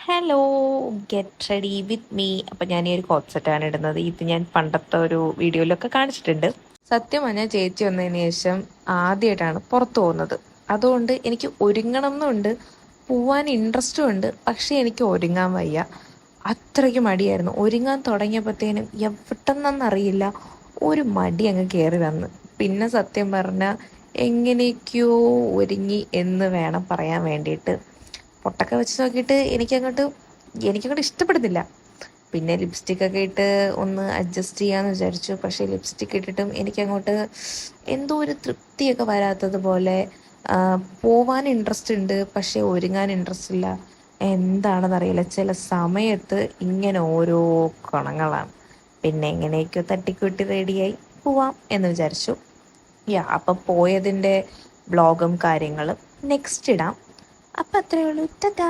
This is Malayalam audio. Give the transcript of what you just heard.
Hello, get ready with me. അപ്പം ഞാൻ ഈ ഒരു കോട്ട് സെറ്റാണ് ഇടുന്നത്. ഇത് ഞാൻ പണ്ടത്തെ ഒരു വീഡിയോയിലൊക്കെ കാണിച്ചിട്ടുണ്ട്. സത്യം പറഞ്ഞാൽ ചേച്ചി വന്നതിന് ശേഷം ആദ്യമായിട്ടാണ് പുറത്തു പോകുന്നത്. അതുകൊണ്ട് എനിക്ക് ഒരുങ്ങണം എന്നുണ്ട്, പോവാൻ ഇൻട്രസ്റ്റും ഉണ്ട്. പക്ഷേ എനിക്ക് ഒരുങ്ങാൻ വയ്യ, അത്രയ്ക്ക് മടിയായിരുന്നു. ഒരുങ്ങാൻ തുടങ്ങിയപ്പോഴത്തേനും എവിടെന്നറിയില്ല ഒരു മടി അങ്ങ് കയറി വന്ന്. പിന്നെ സത്യം പറഞ്ഞാൽ എങ്ങനെയൊക്കെയോ ഒരുങ്ങി എന്ന് വേണം പറയാൻ വേണ്ടിയിട്ട്. പൊട്ടൊക്കെ വെച്ച് നോക്കിയിട്ട് എനിക്കങ്ങോട്ട് ഇഷ്ടപ്പെടുന്നില്ല. പിന്നെ ലിപ്സ്റ്റിക്കൊക്കെ ഇട്ട് ഒന്ന് അഡ്ജസ്റ്റ് ചെയ്യാമെന്ന് വിചാരിച്ചു. പക്ഷേ ലിപ്സ്റ്റിക്ക് ഇട്ടിട്ടും എനിക്കങ്ങോട്ട് എന്തോ ഒരു തൃപ്തിയൊക്കെ വരാത്തതുപോലെ. പോവാൻ ഇൻട്രസ്റ്റ് ഉണ്ട്, പക്ഷേ ഒരുങ്ങാൻ ഇൻട്രസ്റ്റ് ഇല്ല. എന്താണെന്നറിയില്ല, ചില സമയത്ത് ഇങ്ങനെ ഓരോ ഗുണങ്ങളാണ്. പിന്നെ എങ്ങനെയൊക്കെയോ തട്ടിക്കൂട്ടി റെഡിയായി പോവാം എന്ന് വിചാരിച്ചു. അപ്പം പോയതിൻ്റെ ബ്ലോഗും കാര്യങ്ങളും നെക്സ്റ്റ് ഇടാം. അപ്പം അത്രയേ ഉള്ളൂ. ടാറ്റാ.